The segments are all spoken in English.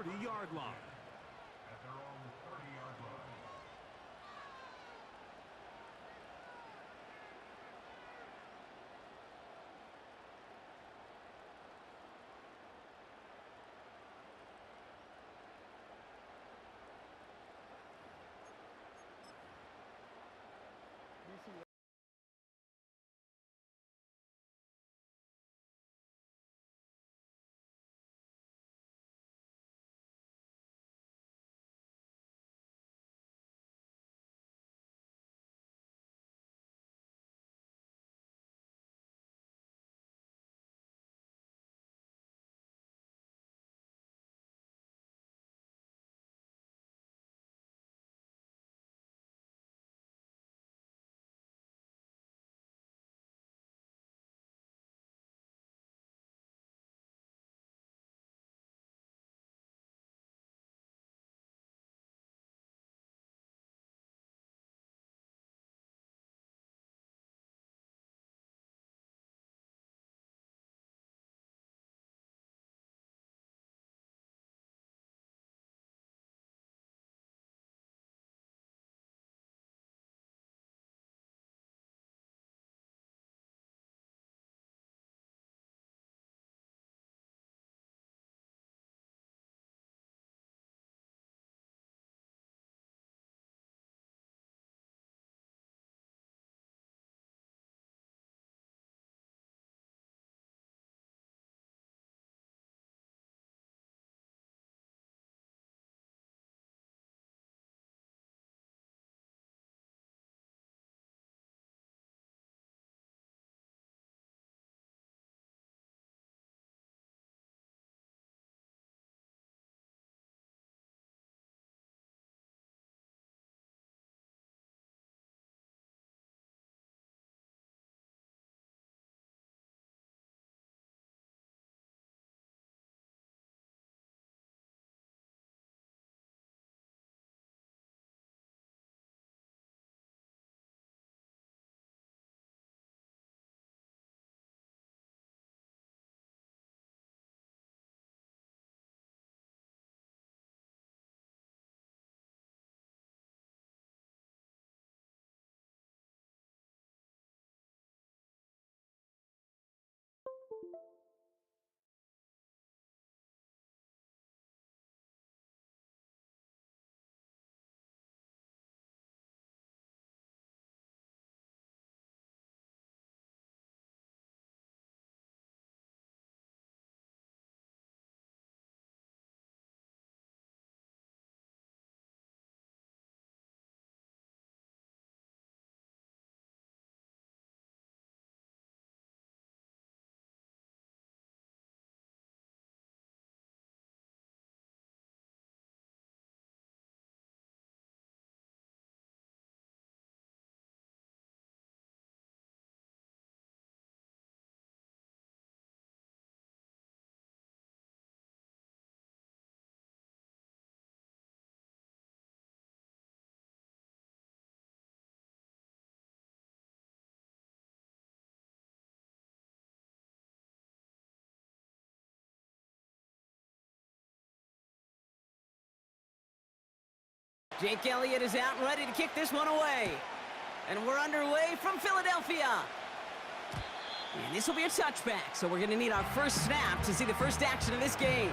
30-yard line. At their own 30-yard line. Jake Elliott is out and ready to kick this one away. And we're underway from Philadelphia. And this will be a touchback, so we're going to need our first snap to see the first action of this game.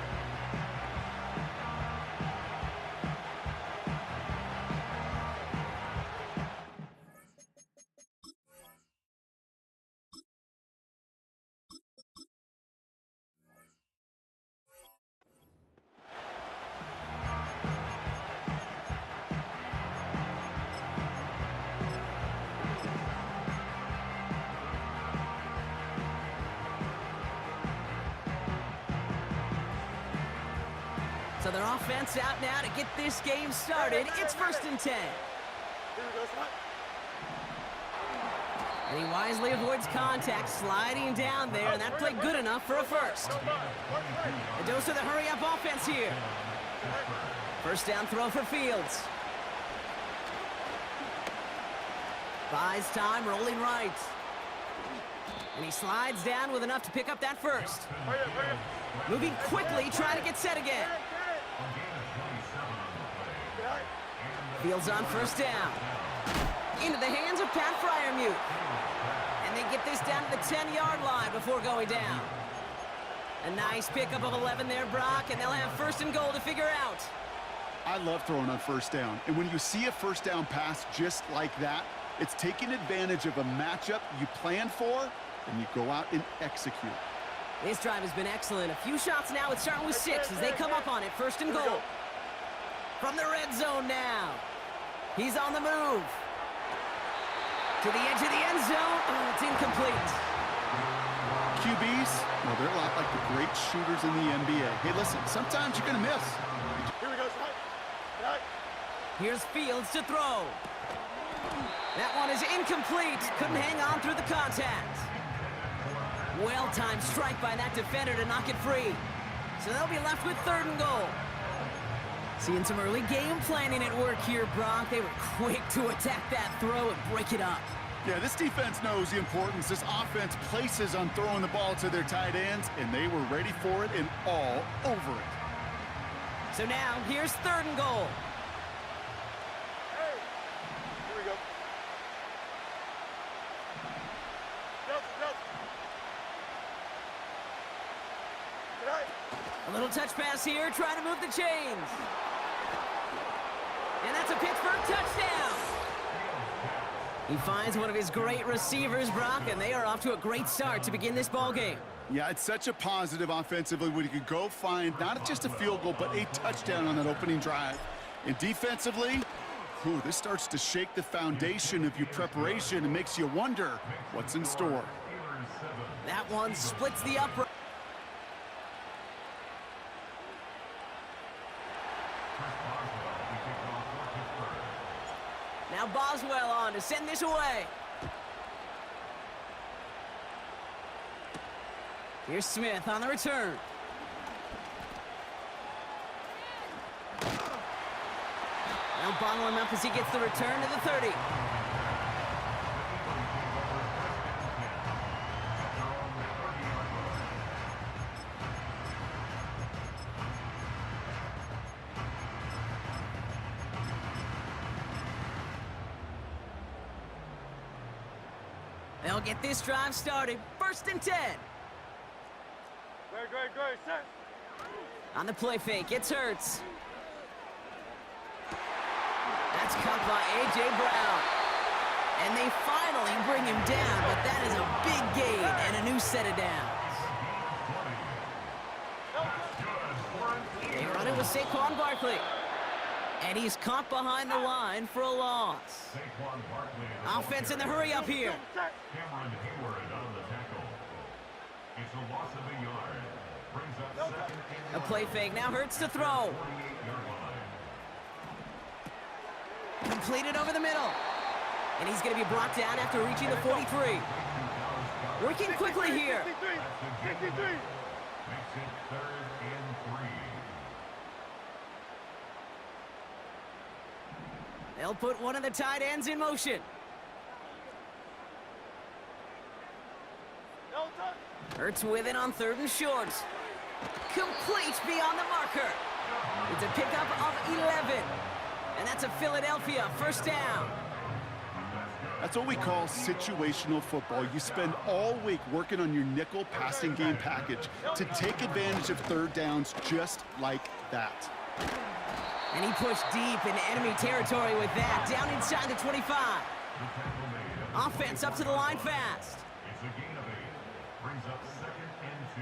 So their offense out now to get this game started. It's 1st and 10. And he wisely avoids contact, sliding down there, and that played good enough for a first. A dose of the hurry-up offense here. First down throw for Fields. Buys time, rolling right. And he slides down with enough to pick up that first. Moving quickly, trying to get set again. Fields on first down. Into the hands of Pat Fryermuth. And they get this down to the 10-yard line before going down. A nice pickup of 11 there, Brock, and they'll have first and goal to figure out. I love throwing on first down. And when you see a first down pass just like that, it's taking advantage of a matchup you planned for, and you go out and execute. This drive has been excellent. A few shots now. It's starting with 6 as they come up on it. First and goal. From the red zone now. He's on the move. To the edge of the end zone. Oh, it's incomplete. QBs, well, they're a lot like the great shooters in the NBA. Hey, listen, sometimes you're going to miss. Here we go, right. Here's Fields to throw. That one is incomplete. Couldn't hang on through the contact. Well-timed strike by that defender to knock it free. So they'll be left with third and goal. Seeing some early game planning at work here, Brock. They were quick to attack that throw and break it up. Yeah, this defense knows the importance this offense places on throwing the ball to their tight ends, and they were ready for it and all over it. So now, here's third and goal. Hey, here we go. A little touch pass here, trying to move the chains. And that's a Pittsburgh touchdown. He finds one of his great receivers, Brock, and they are off to a great start to begin this ball game. Yeah, it's such a positive offensively when you can go find not just a field goal, but a touchdown on that opening drive. And defensively, this starts to shake the foundation of your preparation and makes you wonder what's in store. That one splits the upright. Now Boswell on to send this away. Here's Smith on the return. Now bottle him up as he gets the return to the 30. They'll get this drive started. First and 10. Great, set. On the play fake, it's Hurts. That's caught by A.J. Brown. And they finally bring him down, but that is a big gain and a new set of downs. They run it with Saquon Barkley. And he's caught behind the line for a loss. Offense in the hurry up here. Cameron Hayward on the tackle. It's a loss of a yard. Brings up second and A play fake, now Hurts to throw. 48-yard line. Completed over the middle. And he's going to be brought down after reaching the 43. Working quickly here. 53. Makes it third and 3. They'll put one of the tight ends in motion. Hurts with it on third and short. Complete beyond the marker. It's a pickup of 11. And that's a Philadelphia first down. That's what we call situational football. You spend all week working on your nickel passing game package to take advantage of third downs just like that. And he pushed deep in enemy territory with that. Down inside the 25. Offense up to the line fast. It's a gain of 8. Brings up second and 2.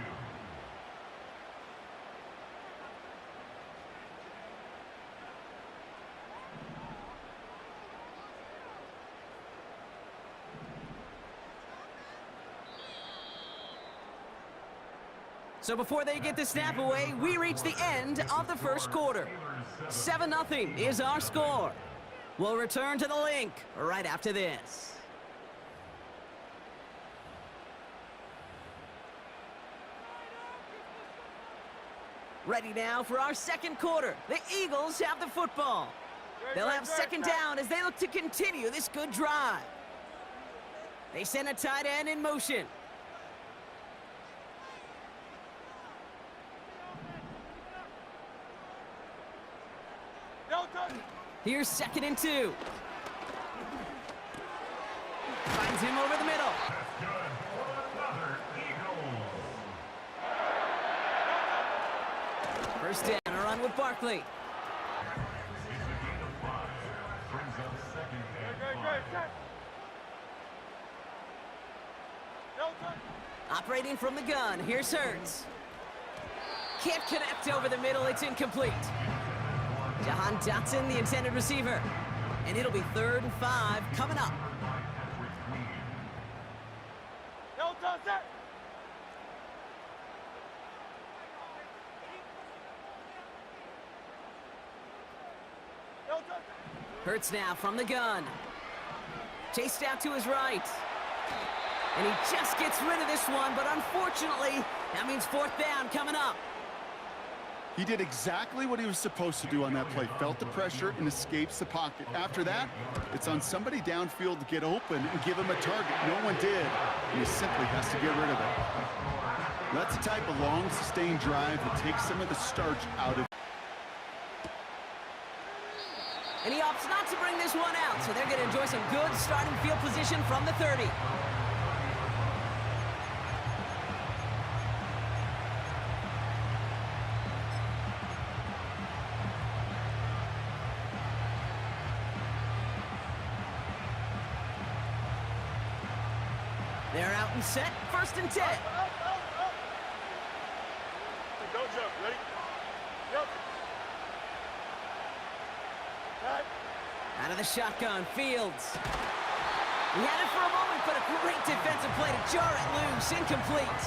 So before they get the snap away, we reach the end of the first quarter. 7-0 is our score. We'll return to the link right after this. Ready now for our second quarter. The Eagles have the football. They'll have second down as they look to continue this good drive. They send a tight end in motion. Here's 2nd and 2. Finds him over the middle. That's good for another Eagles. First down, a run with Barkley. It's a gain of 5. Brings up 2nd and 5. Operating from the gun, here's Hurts. Can't connect over the middle, it's incomplete. Jahan Dotson, the intended receiver. And it'll be 3rd and 5 coming up. Hurts now from the gun. Chased out to his right. And he just gets rid of this one, but unfortunately, that means 4th down coming up. He did exactly what he was supposed to do on that play. Felt the pressure and escapes the pocket. After that, it's on somebody downfield to get open and give him a target. No one did, and he simply has to get rid of it. That's the type of long, sustained drive that takes some of the starch out of it. And he opts not to bring this one out, so they're going to enjoy some good starting field position from the 30. They're out and set, 1st and 10. Don't jump, ready? Jump. Out of the shotgun, Fields. He had it for a moment, but a great defensive play to jar it loose, incomplete.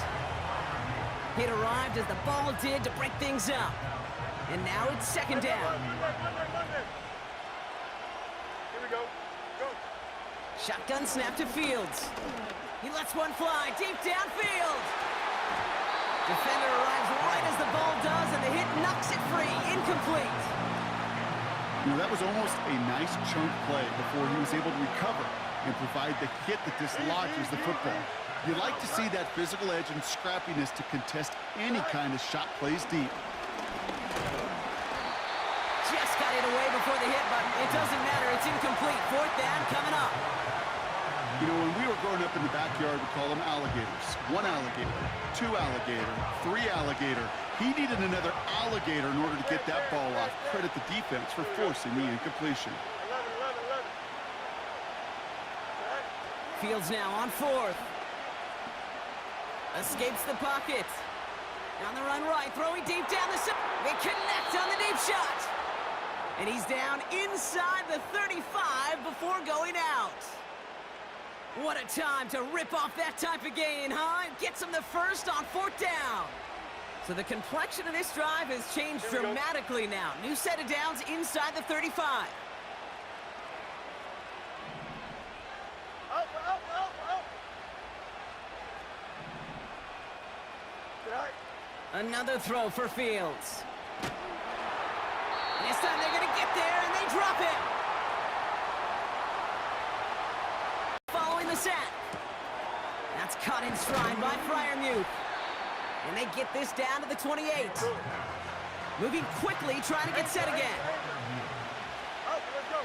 It arrived as the ball did to break things up. And now it's 2nd down. Here we go. Go. Shotgun snap to Fields. He lets one fly deep downfield. Defender arrives right as the ball does, and the hit knocks it free. Incomplete. You know, that was almost a nice chunk play before he was able to recover and provide the hit that dislodges the football. You like to see that physical edge and scrappiness to contest any kind of shot plays deep. Just got it away before the hit, but it doesn't matter. It's incomplete. 4th down coming up. You know, when we were growing up in the backyard, we call them alligators. 1 alligator, 2 alligator, 3 alligator. He needed another alligator in order to get that ball off. Credit the defense for forcing the incompletion. 11. Fields now on 4th. Escapes the pocket. On the run right, throwing deep down the center. They connect on the deep shot. And he's down inside the 35 before going out. What a time to rip off that type of gain, huh? It gets him the first on 4th down. So the complexion of this drive has changed dramatically now. New set of downs inside the 35. Up. Another throw for Fields. And this time they're going to get there, and they drop it. Following the sack. That's caught in stride by Freiermuth. And they get this down to the 28. Moving quickly, trying to get set again. Let's go.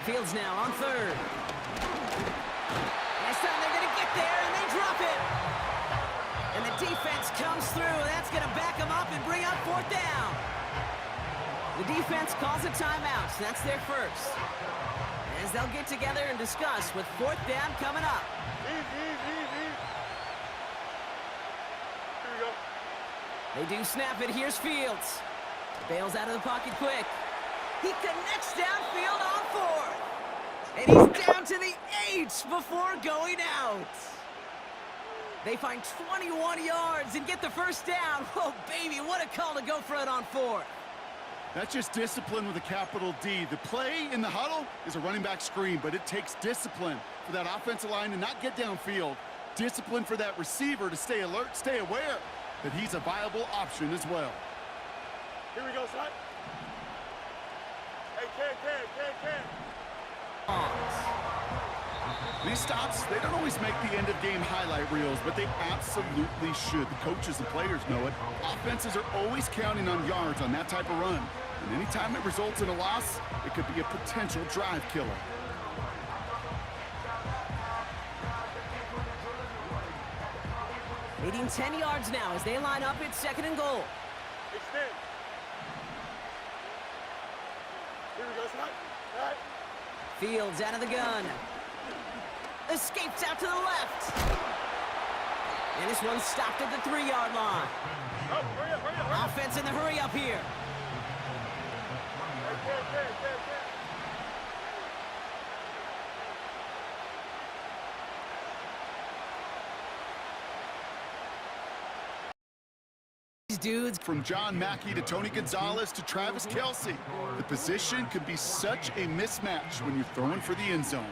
Fields now on 3rd. This time they're going to get there, and they drop it. And the defense comes through. That's going to back them up and bring up 4th down. The defense calls a timeout, so that's their first. As they'll get together and discuss with 4th down coming up. Easy. Here we go. They do snap it. Here's Fields. Bails out of the pocket quick. He connects downfield on 4th. And he's down to the 8 before going out. They find 21 yards and get the first down. Oh, baby, what a call to go for it on 4th. That's just discipline with a capital D. The play in the huddle is a running back screen, but it takes discipline for that offensive line to not get downfield. Discipline for that receiver to stay alert, stay aware that he's a viable option as well. Here we go, son. Hey, can. Pause. These stops, they don't always make the end-of-game highlight reels, but they absolutely should. The coaches and players know it. Offenses are always counting on yards on that type of run. And anytime it results in a loss, it could be a potential drive killer. Leading 10 yards now as they line up at 2nd and goal. Extend. Here we go, son. All right. Fields out of the gun. Escapes out to the left. And this one's stopped at the 3-yard line. Oh, hurry up, hurry up, hurry up. Offense in the hurry up here. Okay. These dudes. From John Mackey to Tony Gonzalez to Travis Kelce, the position can be such a mismatch when you're throwing for the end zone.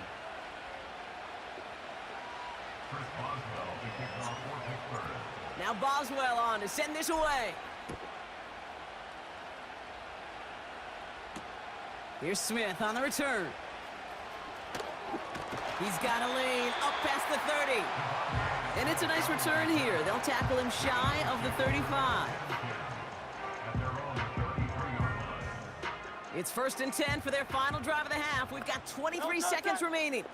Now Boswell on to send this away. Here's Smith on the return. He's got a lane up past the 30. And it's a nice return here. They'll tackle him shy of the 35. It's 1st and 10 for their final drive of the half. We've got 23 seconds remaining.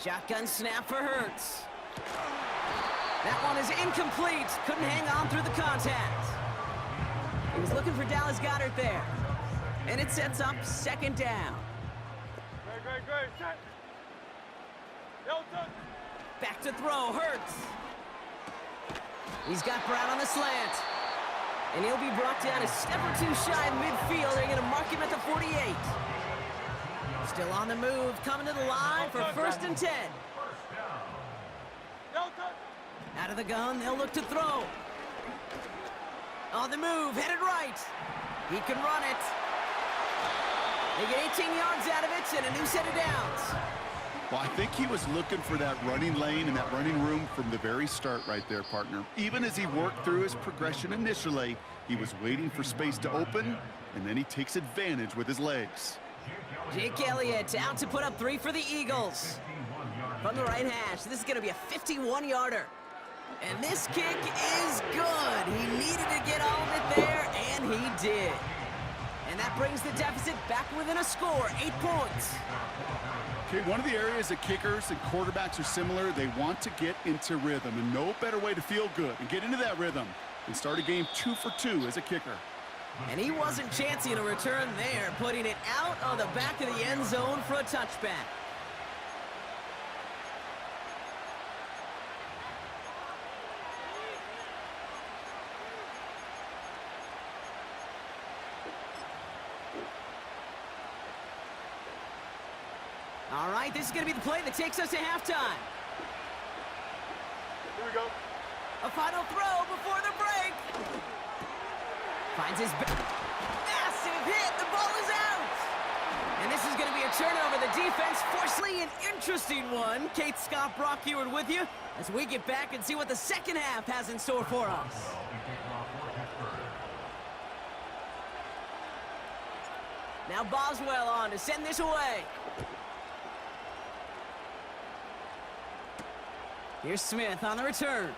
Shotgun snap for Hurts. That one is incomplete. Couldn't hang on through the contact. He was looking for Dallas Goedert there. And it sets up 2nd down. Great. Set. Delta. Back to throw, Hurts. He's got Brown on the slant. And he'll be brought down a step or two shy of midfield. They're going to mark him at the 48. Still on the move, coming to the line for 1st and 10. Out of the gun, they'll look to throw. On the move, headed right. He can run it. They get 18 yards out of it and a new set of downs. Well, I think he was looking for that running lane and that running room from the very start right there, partner. Even as he worked through his progression initially, he was waiting for space to open, and then he takes advantage with his legs. Jake Elliott out to put up 3 for the Eagles. From the right hash, this is going to be a 51-yarder. And this kick is good. He needed to get all of it there, and he did. And that brings the deficit back within a score, 8 points. Okay, one of the areas that kickers and quarterbacks are similar, they want to get into rhythm, and no better way to feel good and get into that rhythm than start a game 2 for 2 as a kicker. And he wasn't chancing a return there, putting it out of the back of the end zone for a touchback. All right, this is going to be the play that takes us to halftime. Here we go. A final throw before the break. Finds his massive hit. The ball is out. And this is going to be a turnover. The defense forcefully an interesting one. Kate Scott, Brock Eward with you as we get back and see what the second half has in store for us. Now Boswell on to send this away. Here's Smith on the return.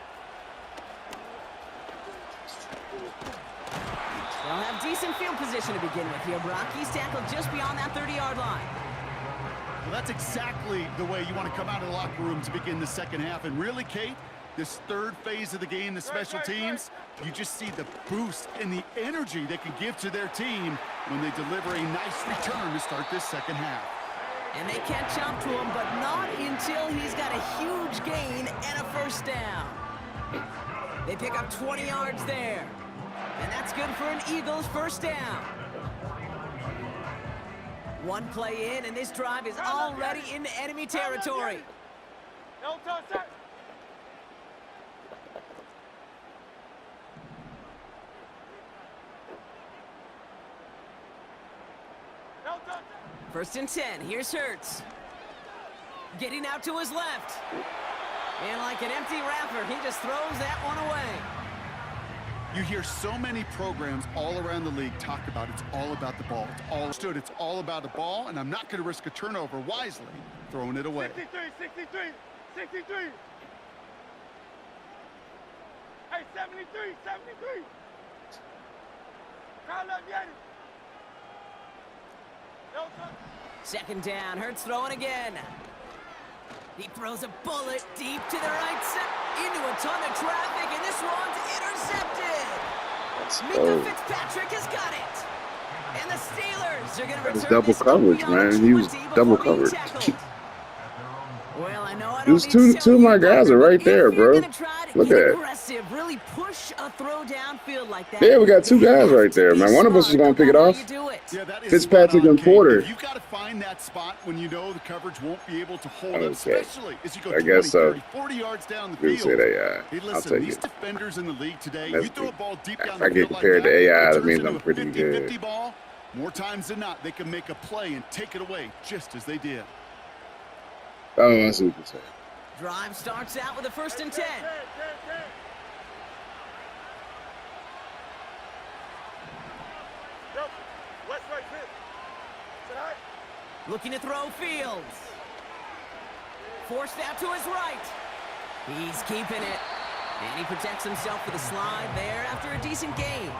They'll have decent field position to begin with here, Brock. He's tackled just beyond that 30-yard line. Well, that's exactly the way you want to come out of the locker room to begin the second half. And really, Kate, this third phase of the game, the special teams, you just see the boost and the energy they can give to their team when they deliver a nice return to start this second half. And they catch up to him, but not until he's got a huge gain and a first down. They pick up 20 yards there. And that's good for an Eagles first down. One play in, and this drive is already into enemy territory. First and 10, here's Hurts. Getting out to his left. And like an empty wrapper, he just throws that one away. You hear so many programs all around the league talk about it's all about the ball. It's all about the ball, and I'm not going to risk a turnover wisely throwing it away. 63, 63, 63. Hey, 73, 73. Crowd up, get it. No, sir. Second down, Hurts throwing again. He throws a bullet deep to the right side into a ton of traffic, and this one's intercepted. Mika Fitzpatrick has got it. And the Steelers are going to return double this coverage, beyond man. 20 He was before double being covered. tackled. Well, I know I don't There's need two to tell of you, my guys Parker, are but right if there, you're bro. gonna try to Look get at it. aggressive, really push a throw downfield like that. Yeah, we got two you guys have right to there, be man. One of us is smart gonna pick it about how off. you do it. Yeah, that is Fitzpatrick spot on, and Kate. Porter. If you've got to find that spot when you know the coverage won't be able to hold up, Okay. especially as you go I 20, guess so. 30, 40 yards down the Didn't say field. AI. Hey, I'll listen, take these it. defenders in the league today, That's you throw a good. ball deep down If the I get field compared like to AI, it that turns means into I'm a pretty 50-50 good. ball. More times than not, they can make a play and take it away, just as they did. Oh, I see what you're saying. Drive starts out with a 1st and 10. 10. Yo, West right, fit. Sit high. Looking to throw Fields. Forced out to his right. He's keeping it. And he protects himself with a slide there after a decent game.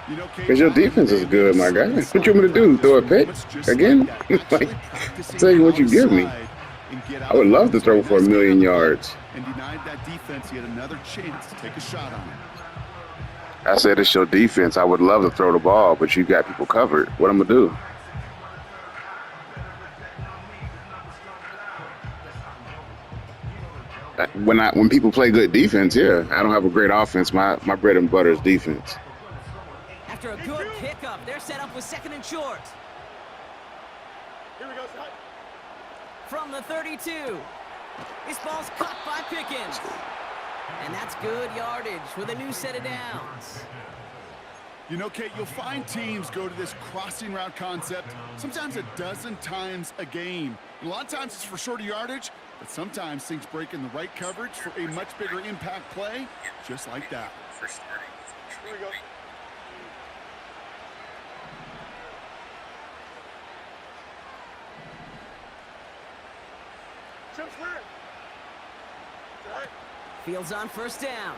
You know, Kate, Because your defense is good, my guy. What you want me to do? Throw a pick? Again? Like, take what you give me. I would love to throw for 1,000,000 yards. And denied that defense yet another chance to take a shot on it. I said it's your defense. I would love to throw the ball, but you got people covered. What I'm going to do? When people play good defense, yeah. I don't have a great offense. My bread and butter is defense. After a good pickup, they're set up with 2nd and short. Here we go, sit high. From the 32. This ball's caught by Pickens. And that's good yardage with a new set of downs. You know, Kate, you'll find teams go to this crossing route concept sometimes a dozen times a game. And a lot of times it's for shorter yardage, but sometimes things break in the right coverage for a much bigger impact play, just like that. Here we go. Chip clear. Sit high. Fields on 1st down.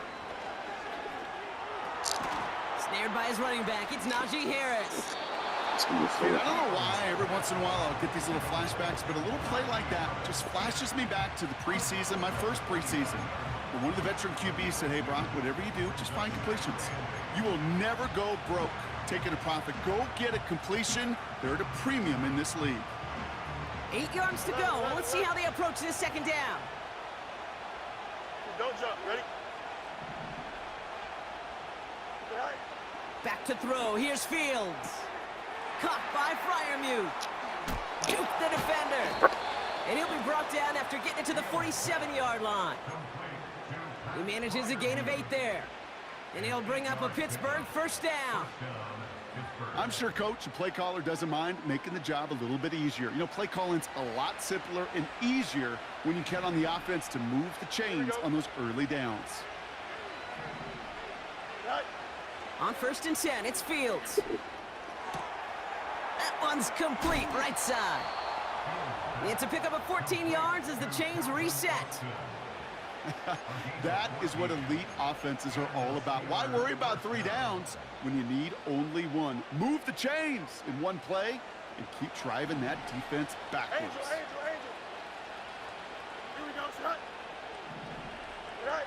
Snared by his running back. It's Najee Harris. Kate, I don't know why every once in a while I'll get these little flashbacks, but a little play like that just flashes me back to the preseason, my first preseason. But one of the veteran QBs said, hey, Brock, whatever you do, just find completions. You will never go broke taking a profit. Go get a completion. They're at a premium in this league. 8 yards to go. Well, let's see how they approach this 2nd down. Don't jump. Ready? Sit high. Back to throw. Here's Fields. Caught by Freiermuth. Juke the defender. And he'll be brought down after getting it to the 47-yard line. He manages a gain of 8 there. And he'll bring up a Pittsburgh 1st down. I'm sure coach and play caller doesn't mind making the job a little bit easier. You know, play calling's a lot simpler and easier when you count on the offense to move the chains on those early downs. Sit high. On 1st and 10, it's Fields. That one's complete, right side. It's a pickup of 14 yards as the chains reset. That is what elite offenses are all about. Why worry about 3 downs when you need only 1? Move the chains in one play and keep driving that defense backwards. Angel. Here we go, sit high. Sit high.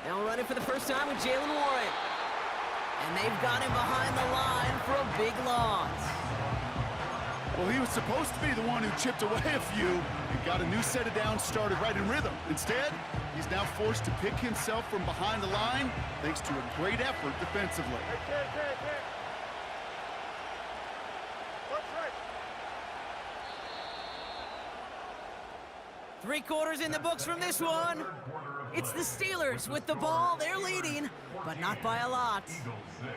Now running for the first time with Jalen Warren. And they've got him behind the line for a big loss. Well, he was supposed to be the one who chipped away a few and got a new set of downs started right in rhythm. Instead, he's now forced to pick himself from behind the line thanks to a great effort defensively. Hey, 10. Watch right. 3 quarters in the books from this one. It's the Steelers with the ball. They're leading, but not by a lot. Eagles 6.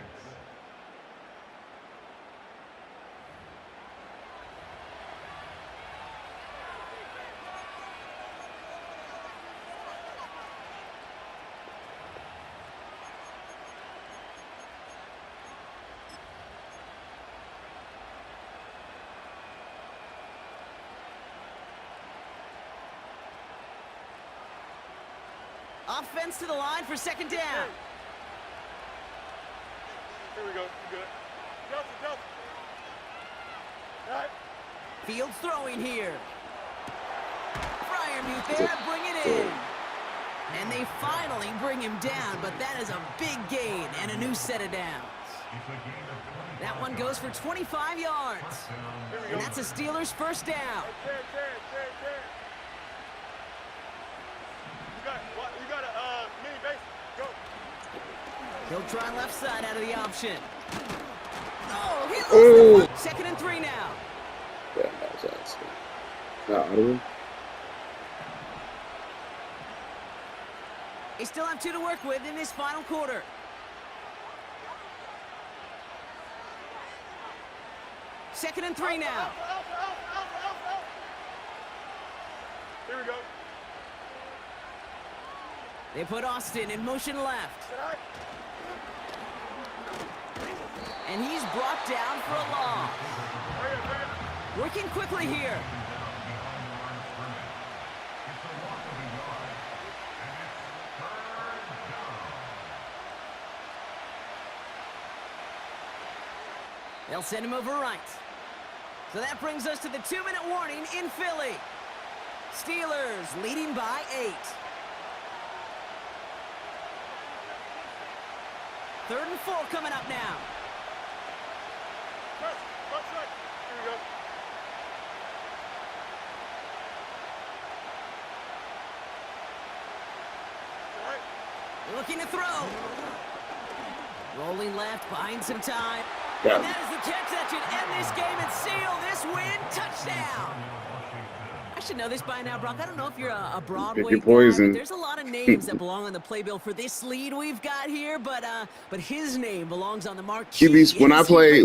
Offense to the line for second down. Here we go. You good. Delta. All right. Fields throwing here. Freiermuth there, bring it in. And they finally bring him down, but that is a big gain and a new set of downs. That one goes for 25 yards. And that's a Steelers first down. Ten. You got a mini base. Go. He'll try left side out of the option. Oh, he Oh. lost the 2nd and 3 now. Yeah, that was awesome. Not audible. They still have 2 to work with in this final quarter. Second and 3 now. Out. Here we go. They put Austin in motion left. All right. And he's brought down for a loss. Hurry up. Working quickly here. They'll send him over right. So that brings us to the 2-minute warning in Philly. Steelers leading by 8. 3rd and 4 coming up now. Press right. Here we go. All right. Looking to throw. Rolling left, buying some time. Yeah. And that is the catch that should end this game and seal this win. Touchdown. I should know this by now, Brock. I don't know if you're a Broadway Pick your guy, poison. but there's a lot of names that belong on the playbill for this lead we've got here, but his name belongs on the marquee. QBs,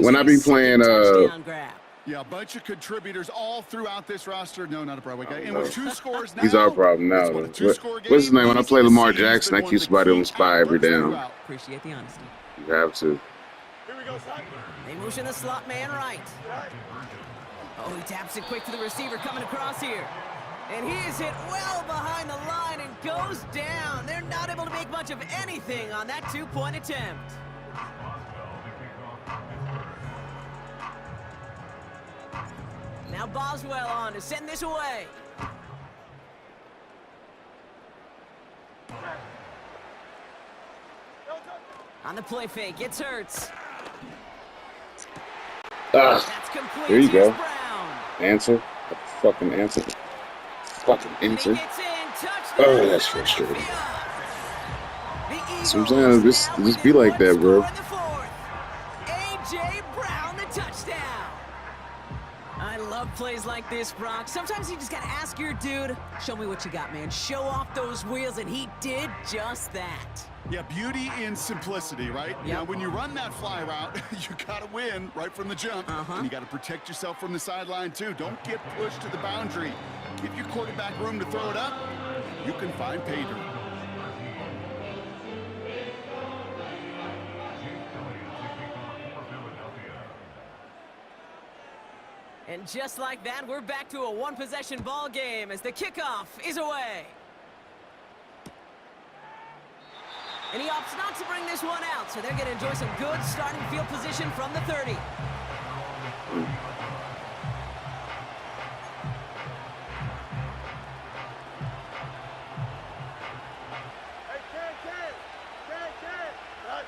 when I be playing, touchdown grab. Yeah, a bunch of contributors all throughout this roster. No, not a Broadway guy. And with 2 scores now, He's our problem now. it's what, a 2-score game? What's his name? When I play Easy to Lamar see he's Jackson, been I one keep of the somebody on the key spy every outlets down. throughout. Appreciate the honesty. You have to. Here we go, son. They motion the slot man right. All right. Oh, he taps it quick to the receiver coming across here. And he is hit well behind the line and goes down. They're not able to make much of anything on that 2-point attempt. Now Boswell on to send this away. On the play fake, it's Hurts. Ah, That's complete. there you Here's go. Brown. Answer. Fucking answer. Fucking And he answer. gets in. Touchdown. Oh, that's frustrating. The Sometimes Eagles just now be like within that, bro. one score in the 4th. A.J. Brown, the touchdown. I love plays like this, Brock. Sometimes you just got to ask your dude, show me what you got, man. Show off those wheels, and he did just that. Yeah, beauty in simplicity, right? Yep. Now, when you run that fly route, you got to win right from the jump. And you got to protect yourself from the sideline, too. Don't get pushed to the boundary. Give your quarterback room to throw it up. You can find pay dirt. And just like that, we're back to a one-possession ball game as the kickoff is away. And he opts not to bring this one out, so they're going to enjoy some good starting field position from the 30. Hey, Ken. All right.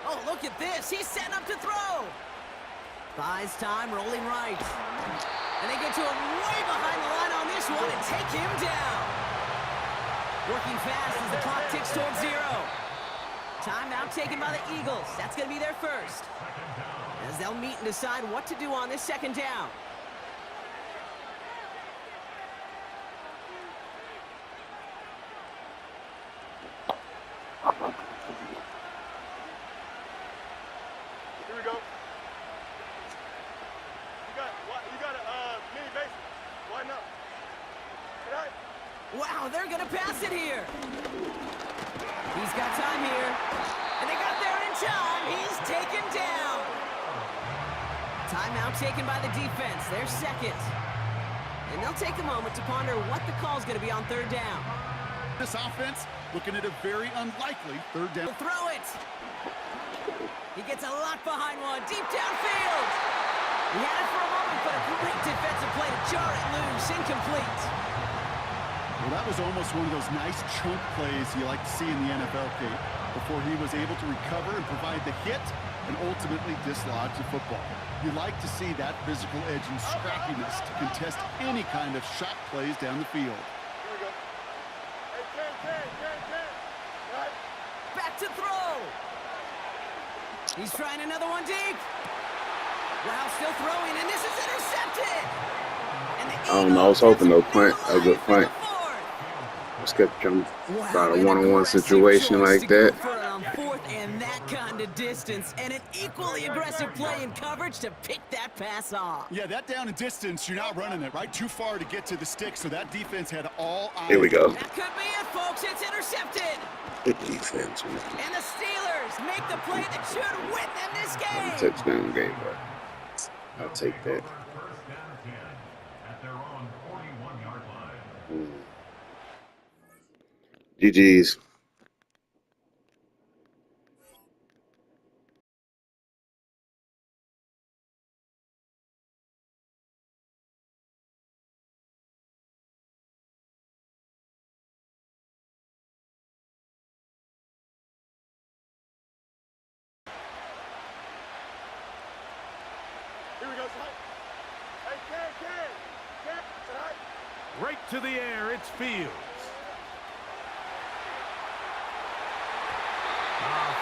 Oh, look at this. He's setting up to throw. Buys time, rolling right. And they get to him way behind the line on this one and take him down. Working fast as the clock ticks towards 0. Timeout taken by the Eagles. That's going to be their first. As they'll meet and decide what to do on this second down. Here we go. You got a mini base. Why not? All right. Wow, they're going to pass it here. He's got time here. And they got there in time. He's taken down. Timeout taken by the defense. Their second. And they'll take a moment to ponder what the call is going to be on third down. This offense looking at a very unlikely third down. Throw it. He gets a lot behind one, deep downfield. He had it for a moment, but a great defensive play to jar it loose, incomplete. Well, that was almost one of those nice chunk plays you like to see in the NFL, Kate, before he was able to recover and provide the hit and ultimately dislodge the football. You like to see that physical edge and scrappiness to contest any kind of shot plays down the field. Here we go. Hey, 10. Right. Back to throw. He's trying another one deep. Wow, still throwing, and this is intercepted. And the I don't know. I was hoping they'll punt a good punt. Let's get them about a one-on-one situation like that. On fourth and that kind of distance, and an equally aggressive play in coverage to pick that pass off. Yeah, that down and distance, you're not running it, right? Too far to get to the stick, so that defense had all eyes. Here we go. That could be it, folks. It's intercepted. Good defense, man. And the Steelers make the play that should win them this game. Touchdown game, but I'll take that. First down 10 at their own 41-yard line. GG's. Here we go, son. Hey, 10. Son. Right to the air, it's Fields.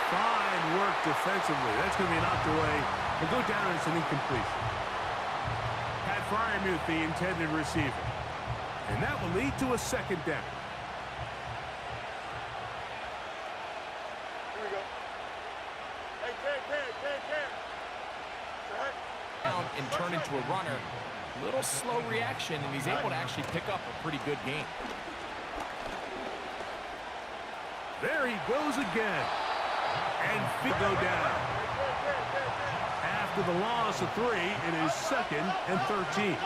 Fine work defensively. That's going to be knocked away and go down as an incompletion. Pat Fryermuth, the intended receiver. And that will lead to a second down. Here we go. Hey, 10. Son. Down and turn into a runner. Little slow reaction, and he's able to actually pick up a pretty good game. There he goes again. And feet go down. After the loss of 3, it is 2nd and 13.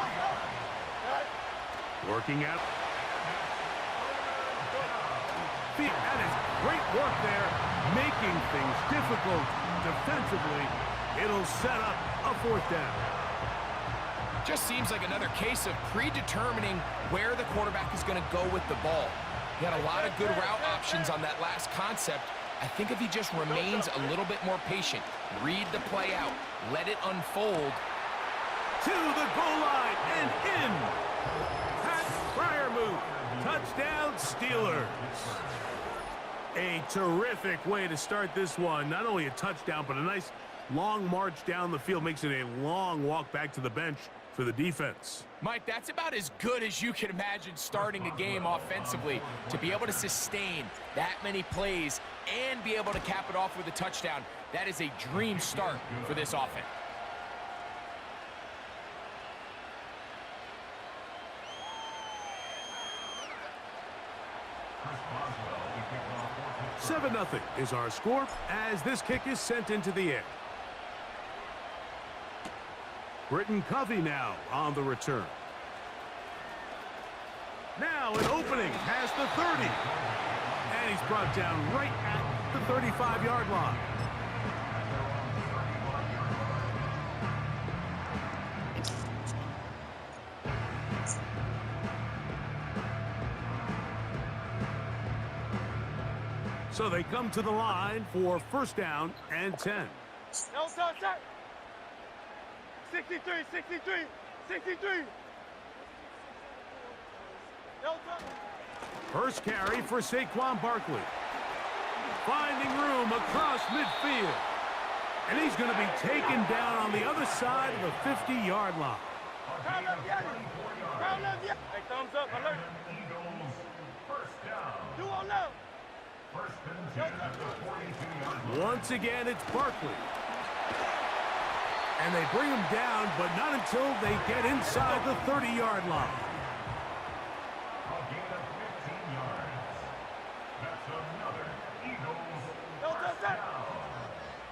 Working out. That is great work there, making things difficult defensively. It'll set up a 4th down. Just seems like another case of predetermining where the quarterback is going to go with the ball. He had a lot of good route options on that last concept. I think if he just remains a little bit more patient, read the play out, let it unfold. To the goal line and in. Pat Fryermuth, touchdown Steelers. A terrific way to start this one. Not only a touchdown, but a nice long march down the field. Makes it a long walk back to the bench for the defense. Mike, that's about as good as you can imagine starting a game offensively. To be able to sustain that many plays and be able to cap it off with a touchdown, that is a dream start for this offense. Chris Boswell, 7-0 is our score as this kick is sent into the air. Britton Covey now on the return. Now an opening past the 30. And he's brought down right at the 35-yard line. So they come to the line for 1st down and 10. No, son. 63. No, son. First carry for Saquon Barkley. Finding room across midfield. And he's going to be taken down on the other side of the 50-yard line. Crown left, yeah. Hey, thumbs up, alert. Eagles, first down. 2 on left. First and 10 at the 42-yard line. Once again, it's Barkley. And they bring him down, but not until they get inside the 30-yard line. A gain of 15 yards. That's another Eagles No, first down.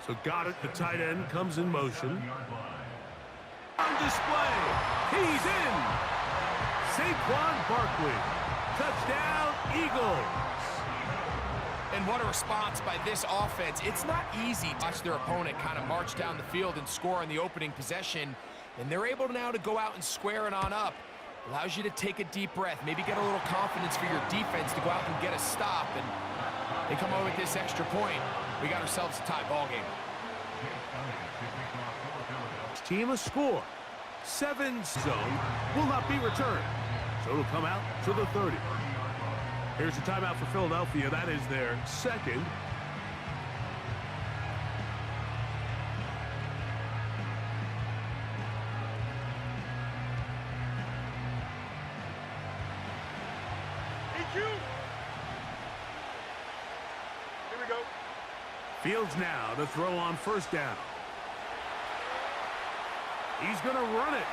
So Goddard, the tight end, comes in motion. 7-yard line. On display. He's in. Saquon Barkley Touchdown, Eagles. And what a response by this offense. It's not easy to watch their opponent kind of march down the field and score on the opening possession. And they're able now to go out and square it on up. Allows you to take a deep breath, maybe get a little confidence for your defense to go out and get a stop. And they come over with this extra point. We got ourselves a tie ball game. Team a score. 7 zone will not be returned. So it'll come out to the 30. Here's a timeout for Philadelphia. That is their second. EQ. Here we go. Fields now to throw on first down. He's going to run it.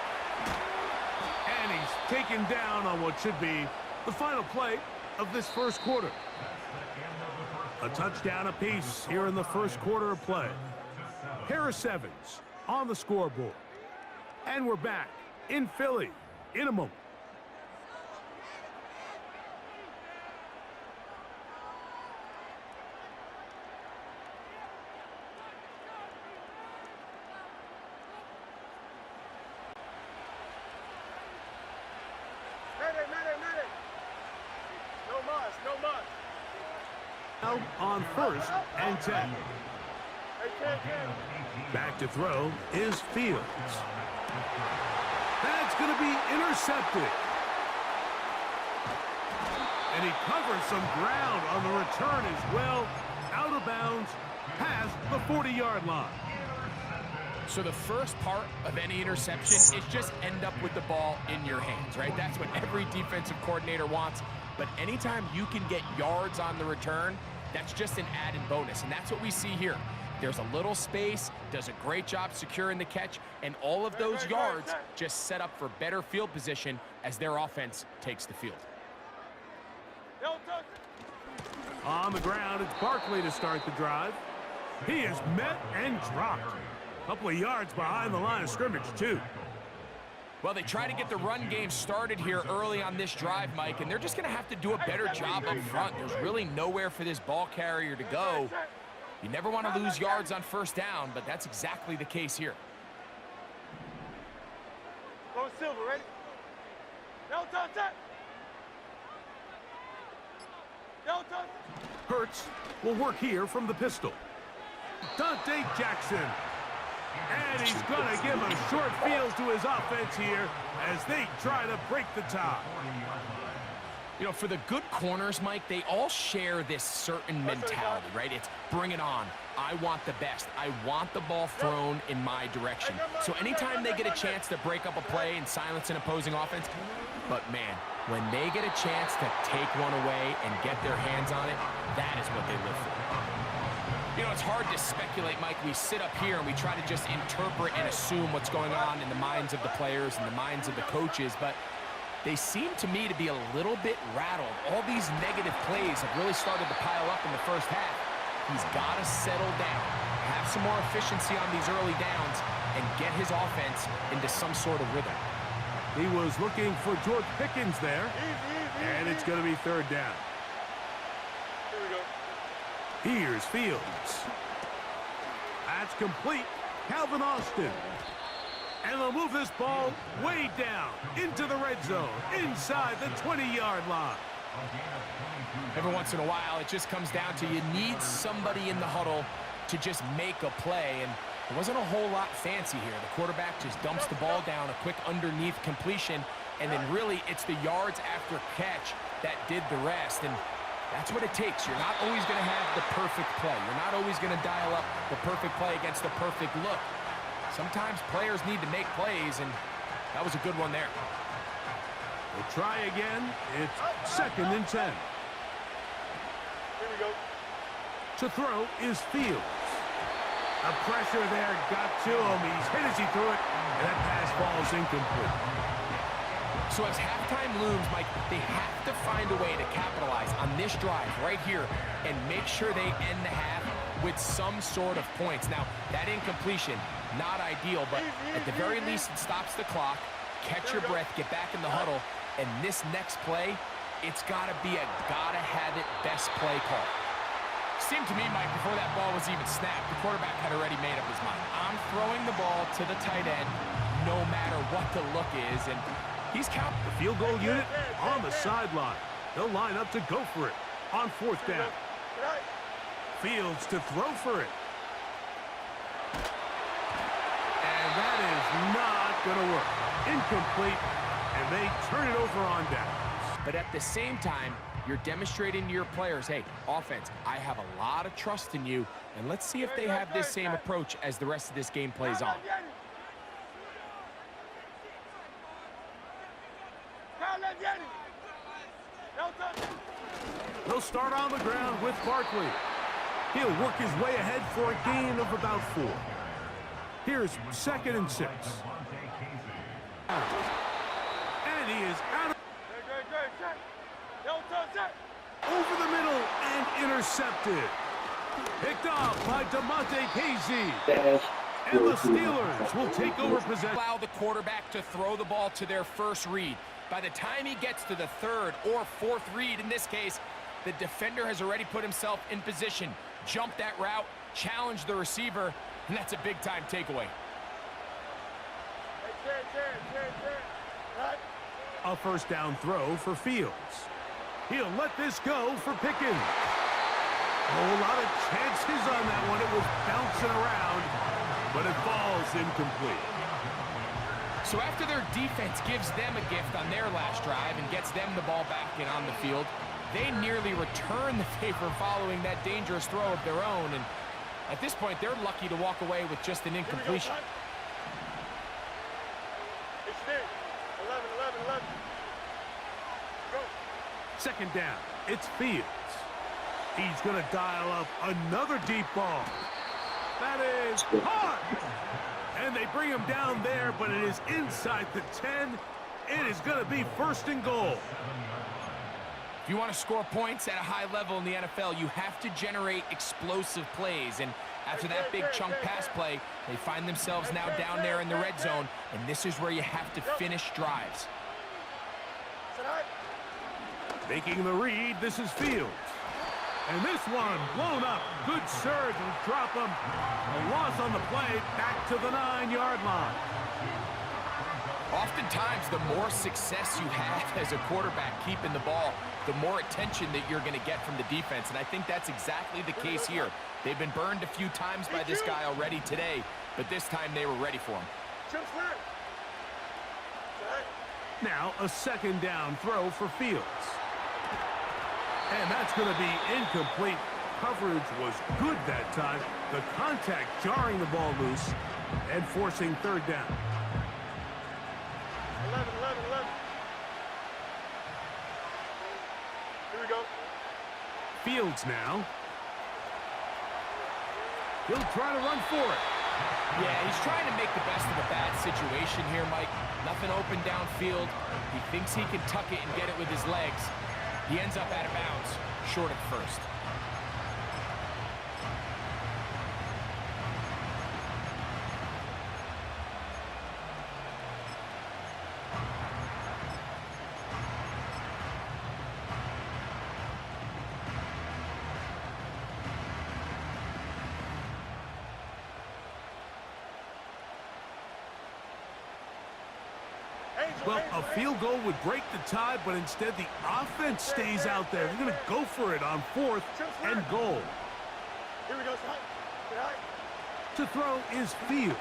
And he's taken down on what should be the final play of this first quarter. A touchdown apiece here in the first quarter of play. Pair of 7s on the scoreboard. And we're back in Philly in a moment. Out on first and 10. Back to throw is Fields. That's going to be intercepted. And he covers some ground on the return as well. Out of bounds past the 40-yard line. So the first part of any interception is just end up with the ball in your hands, right? That's what every defensive coordinator wants. But anytime you can get yards on the return, that's just an added bonus. And that's what we see here. There's a little space, does a great job securing the catch, and all of those yards just set up for better field position as their offense takes the field. On the ground, it's Barkley to start the drive. He is met and dropped. A couple of yards behind the line of scrimmage, too. Well, they try to get the run game started here early on this drive, Mike, and they're just going to have to do a better job up front. There's really nowhere for this ball carrier to go. You never want to lose yards on first down, but that's exactly the case here. Go Silver, ready? No touch that. No touch. Hurts will work here from the pistol. Dante Jackson. And he's going to give a short field to his offense here as they try to break the tie. You know, for the good corners, Mike, they all share this certain mentality, right? It's bring it on. I want the best. I want the ball thrown in my direction. So anytime they get a chance to break up a play and silence an opposing offense, but man, when they get a chance to take one away and get their hands on it, that is what they live for. You know, it's hard to speculate, Mike. We sit up here and we try to just interpret and assume what's going on in the minds of the players and the minds of the coaches, but they seem to me to be a little bit rattled. All these negative plays have really started to pile up in the first half. He's got to settle down, have some more efficiency on these early downs, and get his offense into some sort of rhythm. He was looking for George Pickens there, and it's going to be third down. Here we go. Here's Fields. That's complete. Calvin Austin. And they'll move this ball way down into the red zone, inside the 20-yard line. Every once in a while, it just comes down to you need somebody in the huddle to just make a play, and there wasn't a whole lot fancy here. The quarterback just dumps the ball down, a quick underneath completion, and then really it's the yards after catch that did the rest, and that's what it takes. You're not always going to have the perfect play. You're not always going to dial up the perfect play against the perfect look. Sometimes players need to make plays, and that was a good one there. We'll try again. It's second and 10. Here we go. To throw is Fields. The pressure there got to him. He's hit as he threw it, and that pass falls incomplete. So as halftime looms, Mike, they have to find a way to capitalize on this drive right here and make sure they end the half with some sort of points. Now, that incompletion, not ideal, but at the very least, it stops the clock. Catch your breath, get back in the huddle, and this next play it's got to be a gotta-have-it best play call. Seemed to me, Mike, before that ball was even snapped, the quarterback had already made up his mind. I'm throwing the ball to the tight end no matter what the look is, and he's counting. The field goal unit on the sideline. They'll line up to go for it on 4th down. Fields to throw for it. And that is not going to work. Incomplete, and they turn it over on downs. But at the same time, you're demonstrating to your players, hey, offense, I have a lot of trust in you, and let's see if they have this same approach as the rest of this game plays on. They'll start on the ground with Barkley. He'll work his way ahead for a gain of about 4. Here's 2nd and 6. And he is out of... Over the middle and intercepted. Picked off by Casey. And the Steelers will take over possession. Allow the quarterback to throw the ball to their first read. By the time he gets to the 3rd or 4th read, in this case, the defender has already put himself in position, jumped that route, challenged the receiver, and that's a big-time takeaway. A 1st down throw for Fields. He'll let this go for Pickens. A lot of chances on that one. It was bouncing around, but it falls incomplete. So after their defense gives them a gift on their last drive and gets them the ball back and on the field, they nearly return the favor following that dangerous throw of their own. And at this point, they're lucky to walk away with just an incompletion. 2nd down. It's Fields. He's going to dial up another deep ball. That is hard. And they bring him down there, but it is inside the 10. It is going to be 1st and goal. If you want to score points at a high level in the NFL, you have to generate explosive plays. And after that big chunk pass play, they find themselves now down there in the red zone, and this is where you have to finish drives. Making the read, this is Fields. And this one blown up. Good surge and drop him. A loss on the play, back to the 9-yard line. Oftentimes, the more success you have as a quarterback keeping the ball, the more attention that you're going to get from the defense. And I think that's exactly the case here. They've been burned a few times by this guy already today, but this time they were ready for him. Now a 2nd down throw for Fields. And that's going to be incomplete. Coverage was good that time. The contact jarring the ball loose and forcing 3rd down. 11. Here we go. Fields now. He'll try to run for it. Yeah, he's trying to make the best of a bad situation here, Mike. Nothing open downfield. He thinks he can tuck it and get it with his legs. He ends up out of bounds, short of 1st. Well, a field goal would break the tie, but instead the offense stays out there. They're going to go for it on 4th and goal. Here we go, son. To throw is Fields.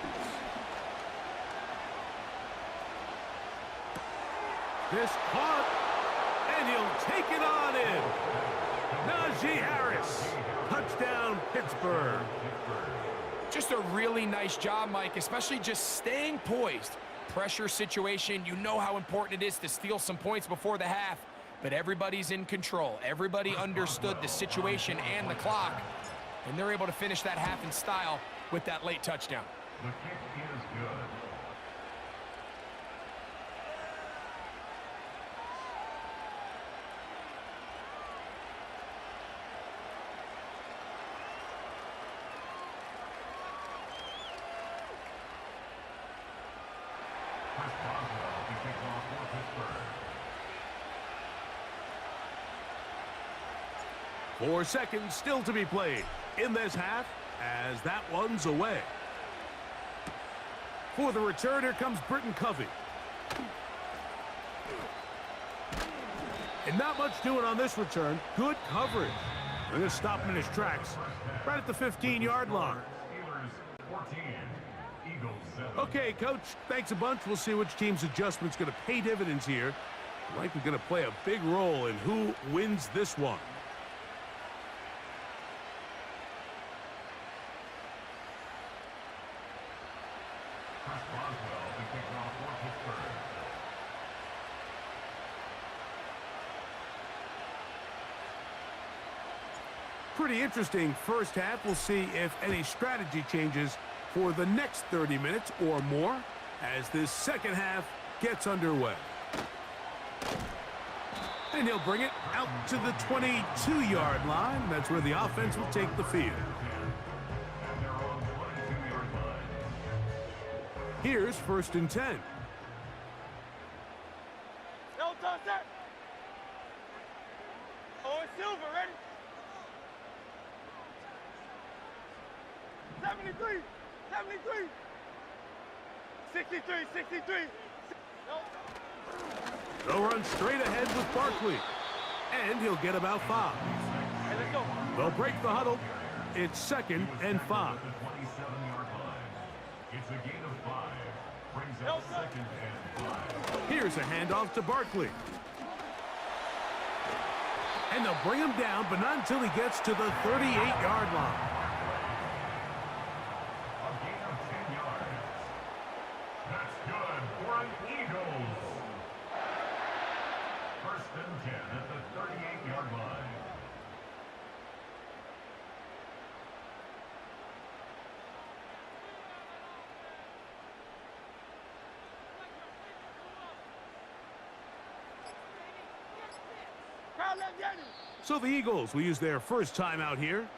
This caught, and he'll take it on in. Najee Harris. Touchdown, Pittsburgh. Just a really nice job, Mike, especially just staying poised. Pressure situation, you know how important it is to steal some points before the half, but everybody's in control. Everybody understood the situation and the clock, and they're able to finish that half in style with that late touchdown. The kick is good. 4 seconds still to be played in this half as that one's away. For the return, here comes Britton Covey. And not much doing on this return. Good coverage. They're going to stop him in his tracks right at the 15-yard line. Okay, Coach, thanks a bunch. We'll see which team's adjustment's going to pay dividends here. Likely going to play a big role in who wins this one. Pretty interesting first half. We'll see if any strategy changes for the next 30 minutes or more as this second half gets underway. And he'll bring it out to the 22-yard line. That's where the offense will take the field. Here's 1st and 10. No touch that. Oh, it's Silver, ready? 73, 73, 63, 63. No. They'll run straight ahead with Barkley. And he'll get about 5. Hey, let's go. They'll break the huddle. It's 2nd and 5. It's a gain of 5. Brings up 2nd and 5. Here's a handoff to Barkley. And they'll bring him down, but not until he gets to the 38-yard line. A gain of 10 yards. That's good for an Eagles. 1st and 10 at the 38-yard line. So the Eagles will use their first time out here.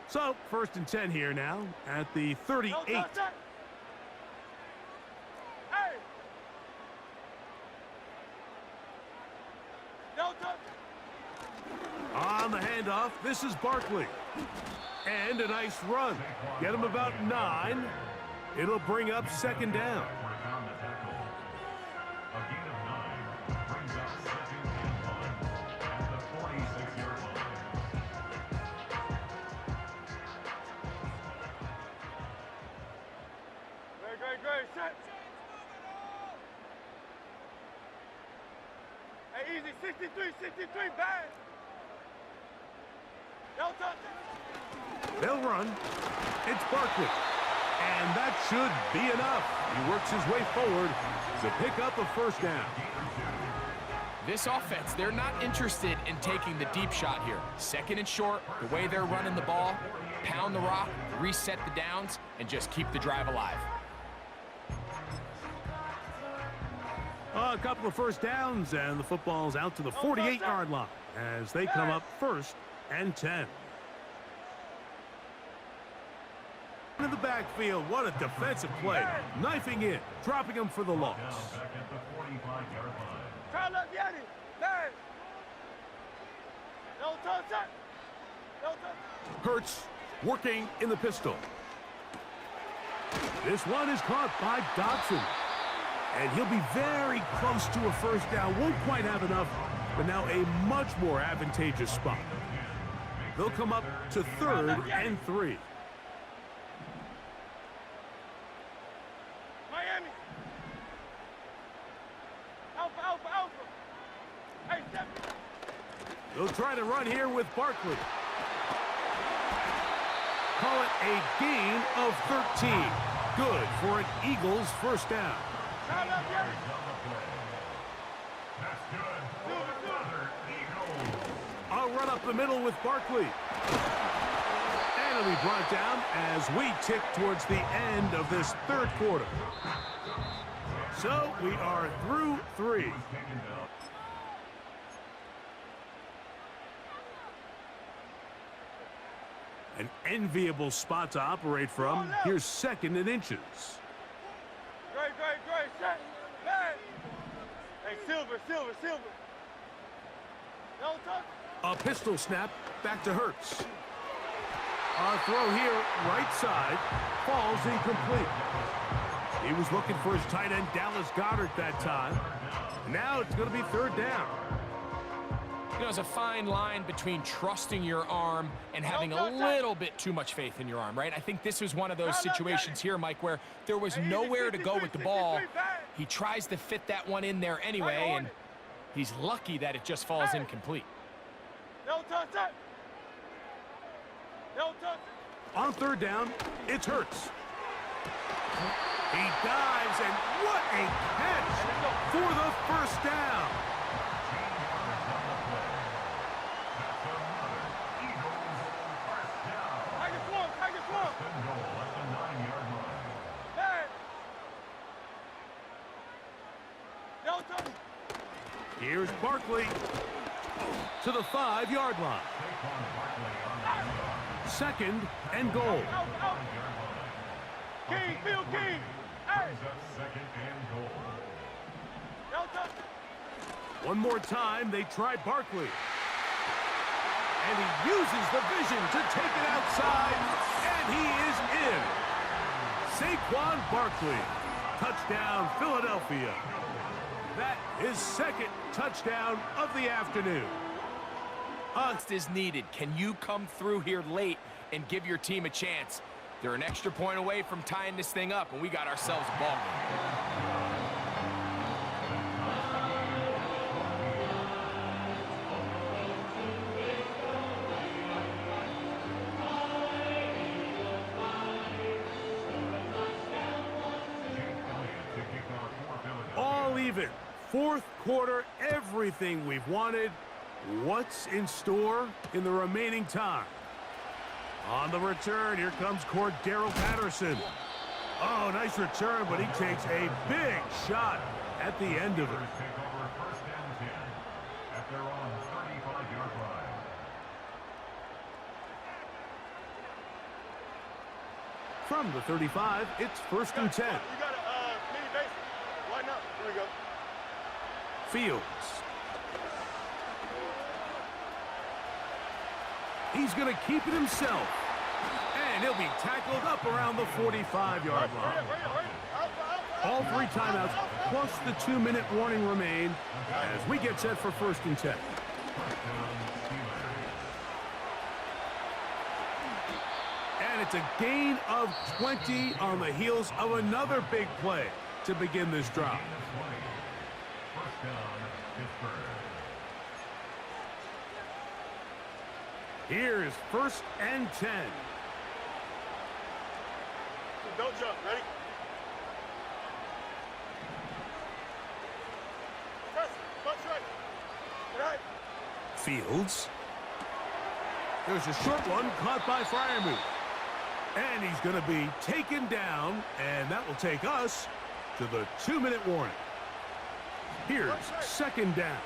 So 1st and 10 here now at the 38. On the handoff, this is Barkley. And a nice run. Get him about 9. It'll bring up 2nd down. A gain of 9 brings up 2nd and 1 at the 46-yard line. Great. Set. Hey, easy. 63, bad. No touch. They'll run. It's Barkley. And that should be enough. He works his way forward to pick up a 1st down. This offense, they're not interested in taking the deep shot here. 2nd and short, the way they're running the ball, pound the rock, reset the downs, and just keep the drive alive. A couple of 1st downs, and the football's out to the 48-yard line as they come up 1st and 10. In the backfield, what a defensive play. Knifing in, dropping him for the loss. Back at the 45-yard line. Try left, Yanni. Bad. No touch. No touch. Hurts working in the pistol. This one is caught by Dodson. And he'll be very close to a 1st down. Won't quite have enough, but now a much more advantageous spot. They'll come up to 3rd and 3. Miami. Alpha. Hey, step. They'll try to run here with Barkley. Call it a gain of 13. Good for an Eagles 1st down. That's good for another Eagles. I'll run up the middle with Barkley. And he'll be brought down as we tick towards the end of this 3rd quarter. So we are through 3. An enviable spot to operate from. Here's 2nd and inches. Great. Set. Man. Hey, Silver. No touch. A pistol snap, back to Hurts. Our throw here, right side, falls incomplete. He was looking for his tight end, Dallas Goedert, that time. Now it's going to be 3rd down. You know, there's a fine line between trusting your arm and having a little bit too much faith in your arm, right? I think this was one of those situations here, Mike, where there was nowhere to go with the ball. He tries to fit that one in there anyway, and he's lucky that it just falls incomplete. No touch that. No touch. On 3rd down, it's Hurts. He dives, and what a catch for the 1st down. Here's Barkley to the 5-yard line. 2nd and goal. King, Field King. Hey. 2nd and goal. No touch. One more time, they try Barkley. And he uses the vision to take it outside, and he is in. Saquon Barkley, touchdown Philadelphia. That is 2nd touchdown of the afternoon. Is needed. Can you come through here late and give your team a chance? They're an extra point away from tying this thing up, and we got ourselves a ball game. All even. 4th quarter, everything we've wanted. What's in store in the remaining time? On the return, here comes Cordero Patterson. Oh, nice return, but he takes a big shot at the end of it. Take over 1st and 10 at their own 35-yard line. From the 35, it's 1st and 10. You got a mini base. Why not? Here we go. Fields. He's going to keep it himself. And he'll be tackled up around the 45-yard line. All 3 timeouts, plus the 2-minute warning remain as we get set for 1st and 10. And it's a gain of 20 on the heels of another big play to begin this drive. 1st down, Pittsburgh. Here's 1st and 10. Don't jump. Ready? Press. Punch right. Right. Fields. There's a short one caught by Freiermuth. And he's going to be taken down, and that will take us to the 2-minute warning. Here's 2nd down.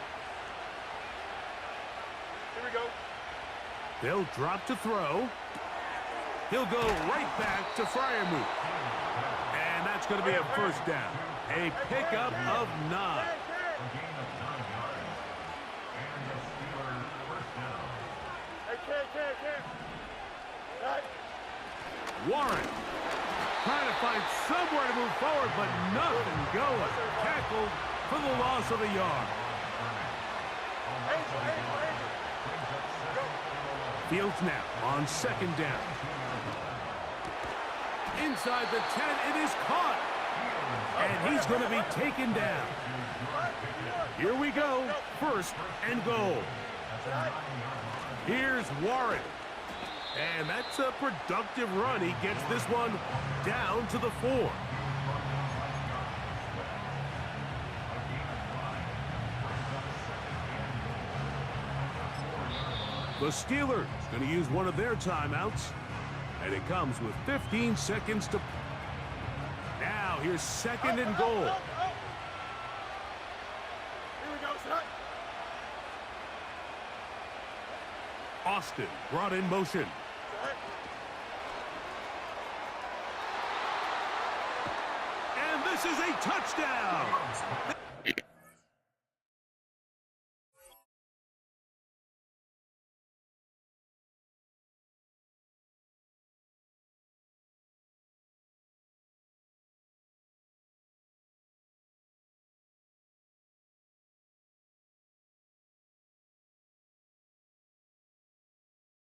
Here we go. They'll drop to throw. He'll go right back to Freiermuth. And that's going to be a 1st down. A pickup of 9. A gain of 9 yards. And the Steelers 1st down. Hey, can't. Right. Warren trying to find somewhere to move forward, but nothing going. Tackled for the loss of a yard. Fields now on 2nd down. Inside the 10, it is caught. And he's going to be taken down. Here we go, 1st and goal. Here's Warren. And that's a productive run. He gets this one down to the 4. The Steelers going to use one of their timeouts. And it comes with 15 seconds to... Now, here's 2nd and goal. Austin brought in motion. And this is a touchdown.